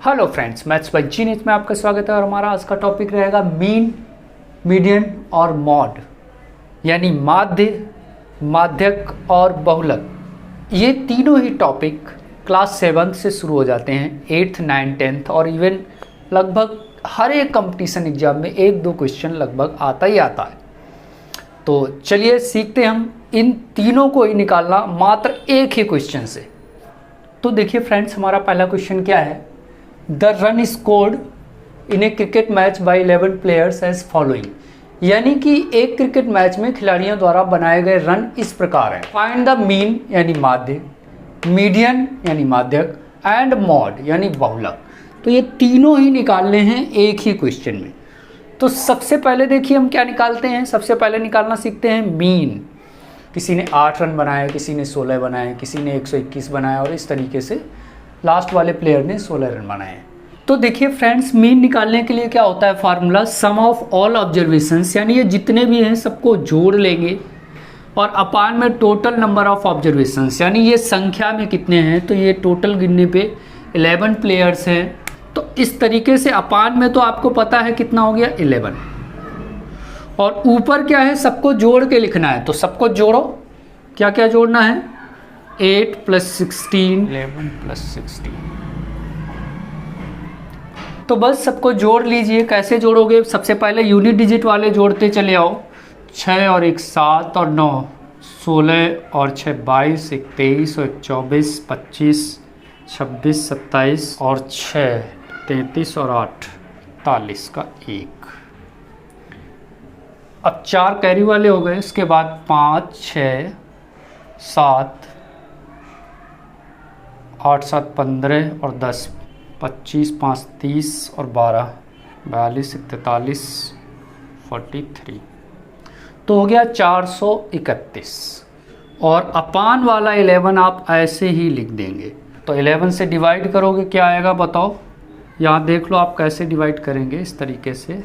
Hello friends, maths by genius में आपका स्वागत है और हमारा आज का टॉपिक रहेगा मीन, मीडियन और मॉड, यानी माध्य, माध्यक और बहुलक। ये तीनों ही टॉपिक क्लास 7 से शुरू हो जाते हैं, 8th, 9th, 10th और इवन लगभग हर एक कंपटीशन एग्जाम में 1-2 क्वेश्चन लगभग आता ही आता है। तो चलिए सीखते हैं हम इन तीनों को ही निकालना मात्र एक ही क्वेश्चन से। तो देखिए फ्रेंड्स, हमारा पहला क्वेश्चन क्या है। The run scored in a cricket match by 11 players as following, यानी कि एक क्रिकेट मैच में खिलाड़ियों द्वारा बनाए गए रन इस प्रकार है। फाइंड द मीन यानी माध्य, मीडियन यानी माध्यक एंड मॉड यानी बहुलक। तो ये तीनों ही निकालने हैं एक ही क्वेश्चन में। तो सबसे पहले देखिए हम क्या निकालते हैं। सबसे पहले निकालना सीखते हैं मीन। किसी ने 8 रन बनाए, किसी ने 16 बनाए, किसी ने 121 बनाया और इस तरीके से लास्ट वाले प्लेयर ने 16 रन बनाए। तो देखिए फ्रेंड्स, मीन निकालने के लिए क्या होता है formula, sum of all observations, यानी ये जितने भी हैं सबको जोड़ लेंगे और अपान में टोटल नंबर ऑफ ऑब्जर्वेशंस, यानी ये संख्या में कितने हैं। तो ये टोटल गिनने पे 11 प्लेयर्स हैं। तो इस तरीके से अपान में तो आपको पता है कितना हो गया 11, और ऊपर क्या है, सबको जोड़ के लिखना है। तो सबको जोड़ो, क्या क्या जोड़ना है, 8 + 16, 11 + 16। तो बस सबको जोड़ लीजिए। कैसे जोड़ोगे, सबसे पहले यूनिट डिजिट वाले जोड़ते चले आओ। 6 और 1 7 और 9 16 और 6 22, 1 23 और 1 24, 25 26 27 और 6 33 और 8 43 का 1। अब 4 कैरी वाले हो गए। इसके बाद 5 6 7 8 7 15 और 10 25 5 30 और 12 42 43 43। तो हो गया 431। और अपान वाला 11 आप ऐसे ही लिख देंगे। तो 11 से डिवाइड करोगे, क्या आएगा बताओ। यहाँ देख लो आप कैसे डिवाइड करेंगे। इस तरीके से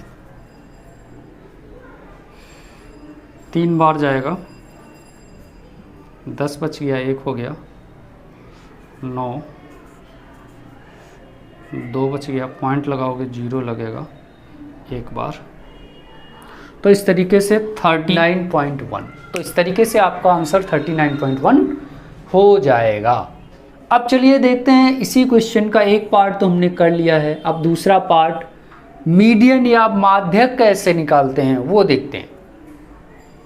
3 बार जाएगा, 10 बच गया, 1 हो गया, 9 2 बच गया, पॉइंट लगाओगे 0 लगेगा 1 बार। तो इस तरीके से 39.1। तो इस तरीके से आपका आंसर 39.1 हो जाएगा। अब चलिए देखते हैं, इसी क्वेश्चन का एक पार्ट तो हमने कर लिया है। अब दूसरा पार्ट, मीडियन या माध्यक कैसे निकालते हैं वो देखते हैं।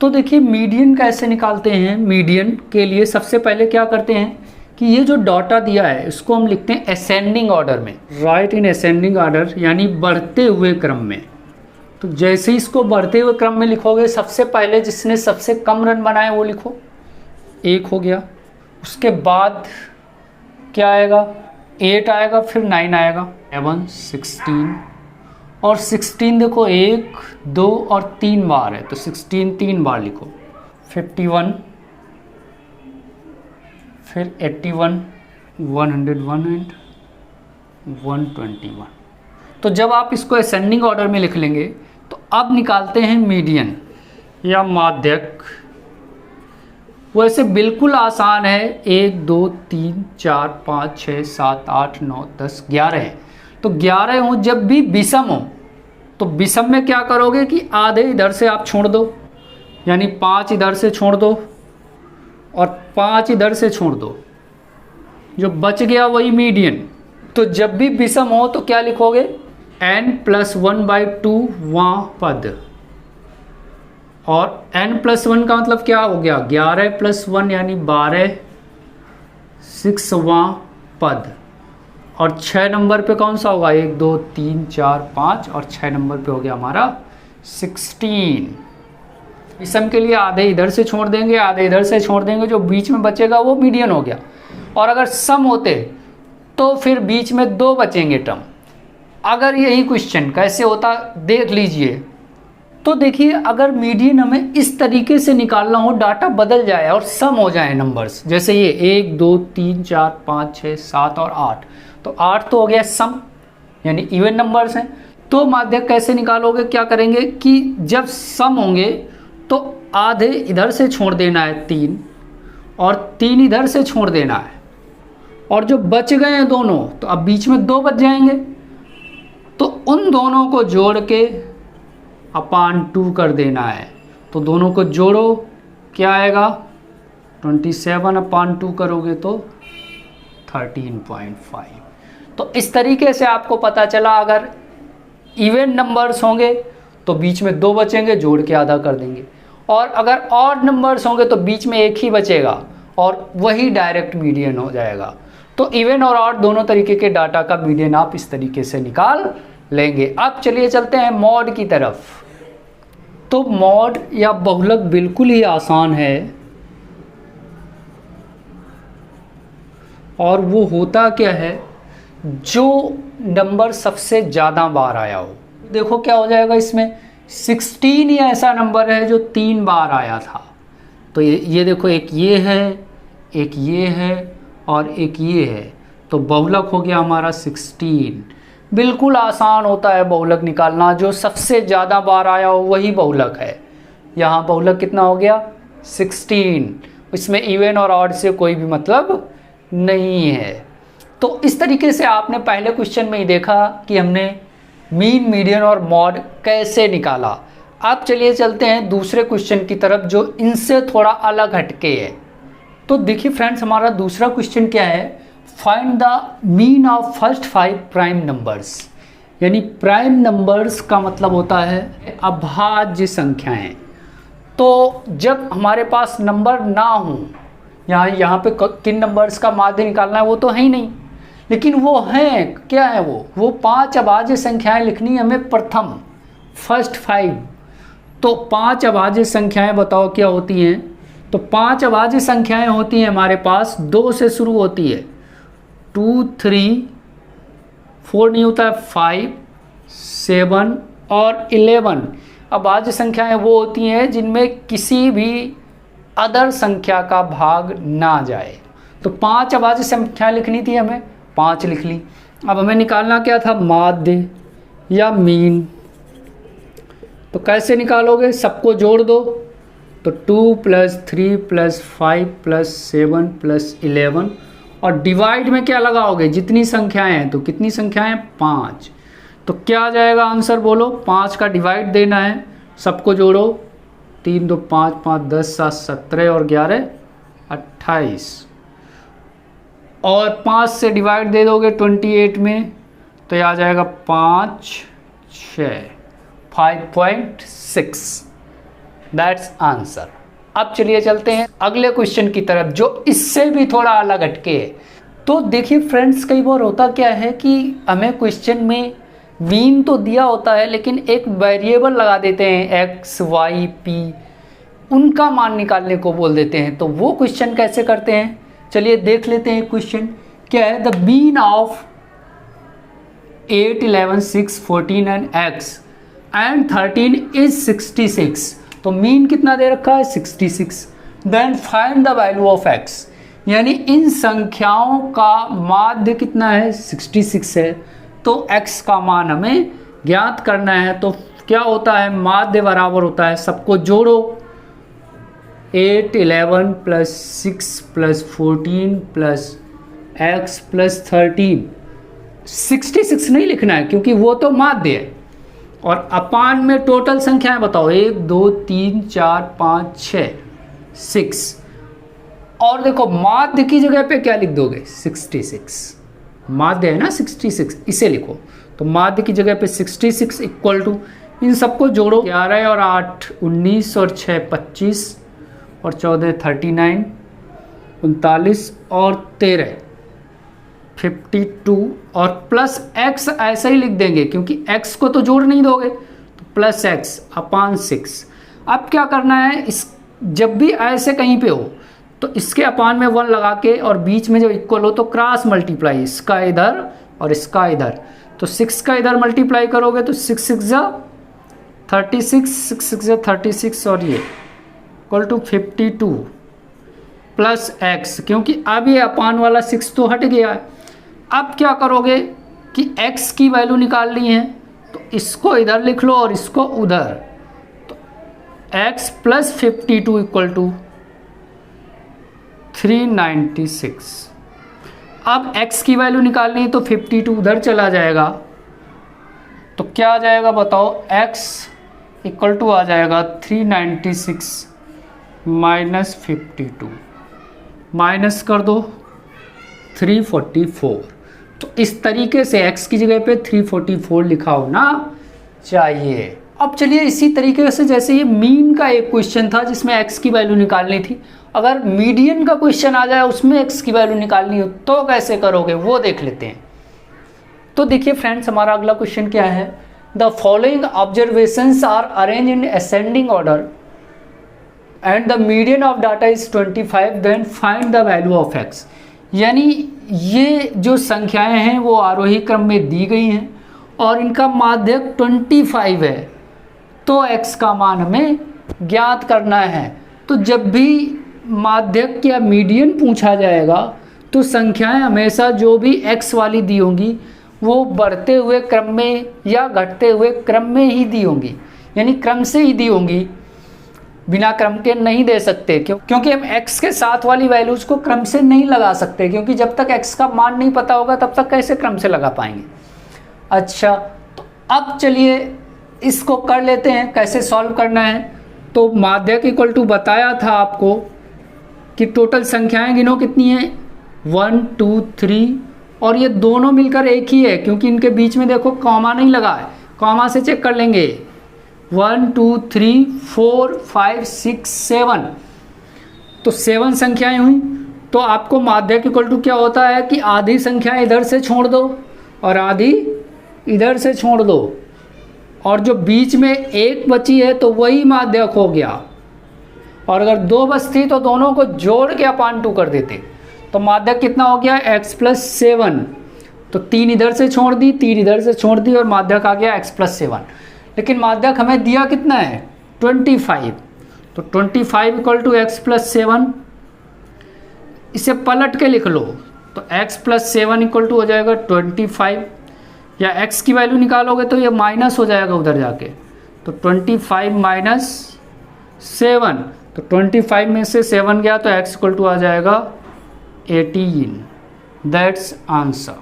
तो देखिए मीडियन कैसे निकालते हैं। मीडियन के लिए सबसे पहले क्या करते हैं कि ये जो डाटा दिया है इसको हम लिखते हैं असेंडिंग ऑर्डर में। राइट इन असेंडिंग ऑर्डर, यानी बढ़ते हुए क्रम में। तो जैसे इसको बढ़ते हुए क्रम में लिखोगे, सबसे पहले जिसने सबसे कम रन बनाए वो लिखो, 1 हो गया। उसके बाद क्या आएगा, 8 आएगा, फिर 9 आएगा, 11 16 और 16 देखो 1 2 और 3 बार है, तो 16 3 बार लिखो। 51, फिर 81 101 एंड 121। तो जब आप इसको असेंडिंग ऑर्डर में लिख लेंगे तो अब निकालते हैं मीडियन या माध्यक। वैसे बिल्कुल आसान है। 1 2 3 4 5 6 7 8 9 10 11 है। तो 11 हो, जब भी विषम हो तो विषम में क्या करोगे कि आधे इधर से आप छोड़ दो, यानी 5 इधर से छोड़ दो और 5 इधर से छोड़ दो, जो बच गया वही मीडियन। तो जब भी विषम हो तो क्या लिखोगे, n+1/2 वां पद। और n+1 का मतलब क्या हो गया, 11 + 1 यानी 12 6वां पद। और 6 नंबर पे कौन सा होगा, 1 2 3 4 5 और 6 नंबर पे हो गया हमारा 16। विषम के लिए आधे इधर से छोड़ देंगे, आधे इधर से छोड़ देंगे, जो बीच में बचेगा वो मीडियन हो गया। और अगर सम होते तो फिर बीच में 2 बचेंगे टर्म। अगर यही क्वेश्चन कैसे होता देख लीजिए। तो देखिए, अगर मीडियन हमें इस तरीके से निकालना हो, डाटा बदल जाए और सम हो जाए नंबर्स, जैसे ये 1 2 3 4 5 6 7 और 8, तो 8 तो हो गया सम, यानी इवन नंबर्स हैं। तो माध्यक कैसे निकालोगे, क्या करेंगे कि जब सम होंगे तो आधे इधर से छोड़ देना है 3 और 3 इधर से छोड़ देना है, और जो बच गए हैं दोनों, तो अब बीच में 2 बच जाएंगे, तो उन दोनों को जोड़ के अपान 2 कर देना है। तो दोनों को जोड़ो, क्या आएगा 27 अपान 2 करोगे तो 13.5। तो इस तरीके से आपको पता चला, अगर इवन नंबर्स होंगे तो बीच में 2 बचेंगे, जोड़ के आधा कर देंगे, और अगर ऑड नंबर्स होंगे तो बीच में 1 ही बचेगा और वही डायरेक्ट मीडियन हो जाएगा। तो इवन और ऑड दोनों तरीके के डाटा का मीडियन आप इस तरीके से निकाल लेंगे। अब चलिए चलते हैं मॉड की तरफ। तो मॉड या बहुलक बिल्कुल ही आसान है, और वो होता क्या है, जो नंबर सबसे ज़्यादा बार आया हो। देखो क्या हो जाएगा इसमें, 16 ही ऐसा नंबर है जो 3 बार आया था। तो ये देखो, एक ये है, एक ये है और एक ये है, तो बहुलक हो गया हमारा 16। बिल्कुल आसान होता है बहुलक निकालना, जो सबसे ज़्यादा बार आया हो वही बहुलक है। यहाँ बहुलक कितना हो गया 16, इसमें इवन और ऑड से कोई भी मतलब नहीं है। तो इस तरीके से आपने पहले क्वेश्चन में ही देखा कि हमने मीन, मीडियन और मॉड कैसे निकाला। अब चलिए चलते हैं दूसरे क्वेश्चन की तरफ, जो इनसे थोड़ा अलग हटके है। तो देखिए फ्रेंड्स, हमारा दूसरा क्वेश्चन क्या है, find the mean of first 5 prime numbers. यानी प्राइम नंबर्स का मतलब होता है अभाज्य संख्याएं। तो जब हमारे पास नंबर ना हो, यहाँ पे किन नंबर्स का माध्य निकालना है वो तो है ही नहीं, लेकिन वो हैं, क्या है वो 5 अभाज्य संख्याएं लिखनी है हमें प्रथम, फर्स्ट 5। तो 5 अभाज्य संख्याएं बताओ क्या होती हैं। तो 5 अभाज्य संख्याएं होती हैं हमारे पास, 2 से शुरू होती है, 2, 3, 4 नहीं होता है, 5, 7 और 11 अभाज्य संख्याएं वो होती हैं जिनमें किसी भी अदर संख्या का भाग ना जाए। तो 5 अभाज्य संख्याएं लिखनी थी हमें, 5 लिख ली। अब हमें निकालना क्या था, माध्य या मीन। तो कैसे निकालोगे, सबको जोड़ दो, तो 2 + 3 + 5 + 7 + 11, और डिवाइड में क्या लगाओगे, जितनी संख्याएं हैं, तो कितनी संख्याएं 5। तो क्या आ जाएगा आंसर बोलो, 5 का डिवाइड देना है, सबको जोड़ो, 3 2 5 5 10 7 17 और 11 28, और 5 से डिवाइड दे दोगे 28 में, तो ये आ जाएगा 5 6 5.6। That's answer. अब चलिए चलते हैं अगले क्वेश्चन की तरफ, जो इससे भी थोड़ा अलग हटके है। तो देखिए फ्रेंड्स, कई बार होता क्या है कि हमें क्वेश्चन में मीन तो दिया होता है, लेकिन एक वेरिएबल लगा देते हैं, x y p, उनका मान निकालने को बोल देते हैं। तो वो क्वेश्चन कैसे करते हैं, चलिए देख लेते हैं। क्वेश्चन क्या है, the mean of 8 11 6 14 and x and 13 is 66। तो मीन कितना दे रखा है 66। Then find the value of x, यानी इन संख्याओं का माध्य कितना है 66 है, तो x का मान हमें ज्ञात करना है। तो क्या होता है, माध्य बराबर होता है, सबको जोड़ो, 8 11 + 6 + 14 + x + 13। 66 नहीं लिखना है क्योंकि वो तो माध्य है, और अपान में टोटल संख्याएं बताओ, 1 2 3 4 5 6 6, और देखो माध्य की जगह पे क्या लिख दोगे 66, माध्य है ना 66, इसे लिखो। तो माध्य की जगह पे 66 इक्वल टू, इन सबको जोड़ो, 11 और 8 19 और 6 25 और 14 39 39 और 13 52, और प्लस x ऐसे ही लिख देंगे क्योंकि x को तो जोड़ नहीं दोगे, तो प्लस x अपान 6। अब क्या करना है, इस जब भी ऐसे कहीं पे हो तो इसके अपान में 1 लगा के, और बीच में जब इक्वल हो तो क्रॉस मल्टीप्लाई, इसका इधर और इसका इधर। तो 6 का इधर मल्टीप्लाई करोगे तो 6 6 जा 36, 6 6 जा 36, और ये इक्वल टू 52 प्लस x, क्योंकि अब ये अपान वाला 6 तो हट गया है। अब क्या करोगे कि x की वैल्यू निकालनी है, तो इसको इधर लिख लो और इसको उधर, तो x + 52 इक्वल टू 396। अब x की वैल्यू निकालनी है तो 52 उधर चला जाएगा, तो क्या आ जाएगा बताओ, x इक्वल टू आ जाएगा 396 माइनस 52, माइनस कर दो 344। तो इस तरीके से x की जगह पे 344 लिखा होना चाहिए। अब चलिए इसी तरीके से, जैसे ये मीन का एक क्वेश्चन था जिसमें x की वैल्यू निकालनी थी, अगर मीडियन का क्वेश्चन आ जाए उसमें x की वैल्यू निकालनी हो तो कैसे करोगे वो देख लेते हैं। तो देखिए फ्रेंड्स, हमारा अगला क्वेश्चन क्या है, the following observations are arrange in ascending order and the median of data is 25, then find the value of x। यानी ये जो संख्याएं हैं वो आरोही क्रम में दी गई हैं और इनका माध्यक 25 है, तो x का मान हमें ज्ञात करना है। तो जब भी माध्यक या मीडियन पूछा जाएगा तो संख्याएं हमेशा जो भी x वाली दी होंगी वो बढ़ते हुए क्रम में या घटते हुए क्रम में ही दी होंगी, यानी क्रम से ही दी होंगी, बिना क्रम के नहीं दे सकते। क्योंकि हम x के साथ वाली वैल्यूज़ को क्रम से नहीं लगा सकते, क्योंकि जब तक x का मान नहीं पता होगा तब तक कैसे क्रम से लगा पाएंगे। अच्छा, तो अब चलिए इसको कर लेते हैं, कैसे सॉल्व करना है। तो माध्यक इक्वल टू बताया था आपको कि टोटल संख्याएं गिनो कितनी हैं, 1 2 3, और ये दोनों मिलकर एक ही है क्योंकि इनके बीच में देखो कॉमा नहीं लगा है, कॉमा से चेक कर लेंगे। 1 2 3 4 5 6 7, तो 7 संख्याएं हुई। तो आपको माध्यक इक्वल टू क्या होता है कि आधी संख्याएं इधर से छोड़ दो और आधी इधर से छोड़ दो, और जो बीच में एक बची है तो वही माध्यक हो गया, और अगर 2 बचती तो दोनों को जोड़ के अपान 2 कर देते, तो माध्यक कितना हो गया x प्लस 7। तो 3 इधर से छोड़ दी, 3 इधर से छोड़ दी और माध्यक आ गया x प्लस 7। लेकिन माध्यक हमें दिया कितना है, 25, तो 25 इक्वल टू x प्लस 7, इसे पलट के लिख लो, तो x प्लस 7 इक्वल टू हो जाएगा 25, या x की वैल्यू निकालोगे तो ये माइनस हो जाएगा उधर जाके, तो 25 माइनस 7, तो 25 में से 7 गया तो x इक्वल टू आ जाएगा 18, दैट्स आंसर।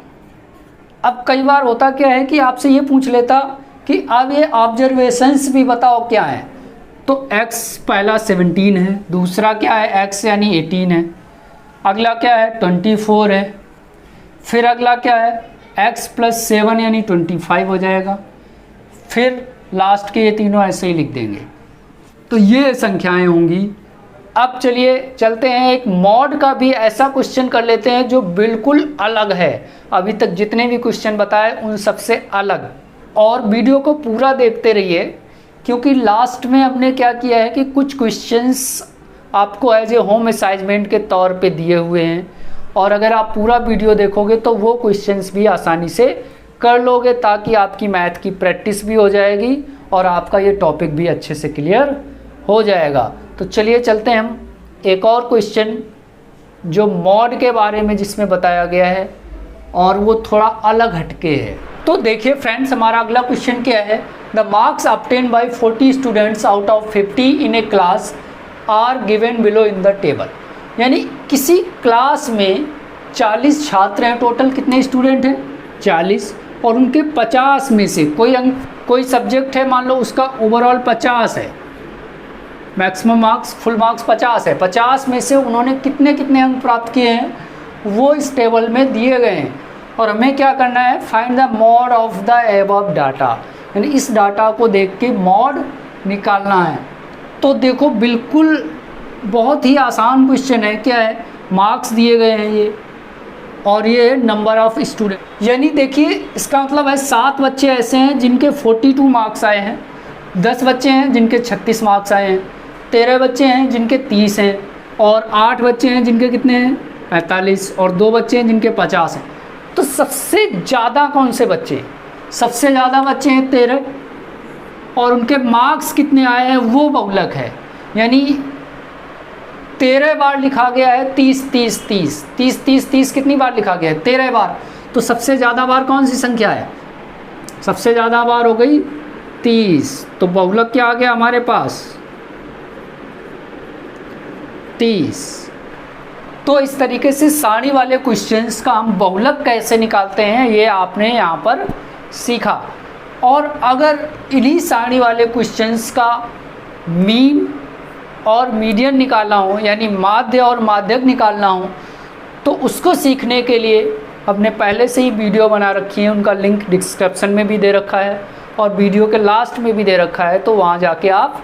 अब कई बार होता क्या है कि आपसे ये पूछ लेता कि अब ये ऑब्जर्वेशंस भी बताओ क्या है, तो x पहला 17 है, दूसरा क्या है x यानी 18 है, अगला क्या है 24 है, फिर अगला क्या है x प्लस 7 यानी 25 हो जाएगा, फिर लास्ट के ये तीनों ऐसे ही लिख देंगे। तो ये संख्याएं होंगी। अब चलिए चलते हैं, एक मॉड का भी ऐसा क्वेश्चन कर लेते हैं जो बिल्कुल अलग है, अभी तक जितने भी क्वेश्चन बताए उन सबसे अलग। और वीडियो को पूरा देखते रहिए क्योंकि लास्ट में हमने क्या किया है कि कुछ क्वेश्चंस आपको एज ए होम असाइनमेंट के तौर पे दिए हुए हैं, और अगर आप पूरा वीडियो देखोगे तो वो क्वेश्चंस भी आसानी से कर लोगे, ताकि आपकी मैथ की प्रैक्टिस भी हो जाएगी और आपका ये टॉपिक भी अच्छे से क्लियर हो जाएगा। तो चलिए चलते हैं हम एक और क्वेश्चन जो मॉड के बारे में जिसमें बताया गया है और वो थोड़ा अलग हटके है। तो देखिए फ्रेंड्स, हमारा अगला क्वेश्चन क्या है, the marks obtain by 40 students out of 50 in a class are given below in the table. यानी किसी क्लास में 40 छात्र हैं, टोटल कितने स्टूडेंट हैं 40, और उनके 50 में से कोई सब्जेक्ट है, मान लो उसका ओवरऑल 50 है, मैक्सिमम मार्क्स फुल मार्क्स 50 है, 50 में से उन्होंने कितने कितने अंक प्राप्त किए हैं वो इस टेबल में दिए गए हैं, और हमें क्या करना है, find the mod of the above data, यानी इस डाटा को देख के मॉड निकालना है। तो देखो बिल्कुल बहुत ही आसान क्वेश्चन है, क्या है, मार्क्स दिए गए हैं ये, और ये नंबर ऑफ़ स्टूडेंट, यानी देखिए इसका मतलब है 7 बच्चे ऐसे हैं जिनके 42 मार्क्स आए हैं, 10 बच्चे हैं जिनके 36 मार्क्स आए हैं, 13 बच्चे हैं जिनके 30 हैं, और 8 बच्चे हैं जिनके कितने हैं 45, और 2 बच्चे हैं जिनके 50 हैं। तो सबसे ज़्यादा कौन से बच्चे, सबसे ज़्यादा बच्चे हैं 13, और उनके मार्क्स कितने आए हैं वो बहुलक है, यानी 13 बार लिखा गया है 30 30 30 30 30 30 कितनी बार लिखा गया है 13 बार। तो सबसे ज़्यादा बार कौन सी संख्या है, सबसे ज़्यादा बार हो गई 30, तो बहुलक क्या आ गया हमारे पास 30। तो इस तरीके से सारणी वाले क्वेश्चंस का हम बहुलक कैसे निकालते हैं ये आपने यहाँ पर सीखा। और अगर इन्हीं सारणी वाले क्वेश्चंस का मीन और मीडियन निकालना हो, यानी माध्य और माध्यक निकालना हो, तो उसको सीखने के लिए हमने पहले से ही वीडियो बना रखी है, उनका लिंक डिस्क्रिप्शन में भी दे रखा है और वीडियो के लास्ट में भी दे रखा है। तो वहाँ जाके आप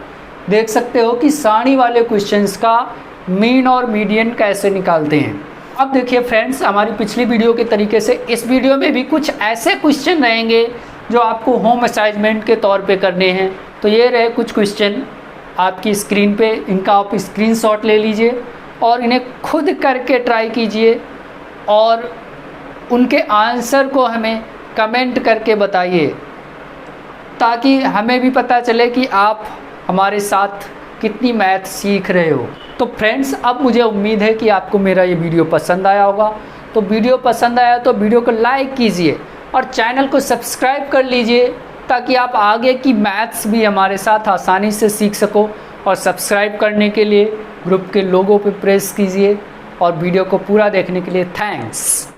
देख सकते हो कि सारणी वाले क्वेश्चंस का मीन और मीडियन कैसे निकालते हैं। अब देखिए फ्रेंड्स, हमारी पिछली वीडियो के तरीके से इस वीडियो में भी कुछ ऐसे क्वेश्चन रहेंगे जो आपको होम असाइनमेंट के तौर पे करने हैं। तो ये रहे कुछ क्वेश्चन आपकी स्क्रीन पे, इनका आप स्क्रीनशॉट ले लीजिए और इन्हें खुद करके ट्राई कीजिए और उनके आंसर को हमें कमेंट करके बताइए, ताकि हमें भी पता चले कि आप हमारे साथ कितनी मैथ सीख रहे हो। तो फ्रेंड्स, अब मुझे उम्मीद है कि आपको मेरा ये वीडियो पसंद आया होगा। तो वीडियो पसंद आया तो वीडियो को लाइक कीजिए और चैनल को सब्सक्राइब कर लीजिए, ताकि आप आगे की मैथ्स भी हमारे साथ आसानी से सीख सको। और सब्सक्राइब करने के लिए ग्रुप के लोगो पे प्रेस कीजिए और वीडियो को पूरा देखने के लिए थैंक्स।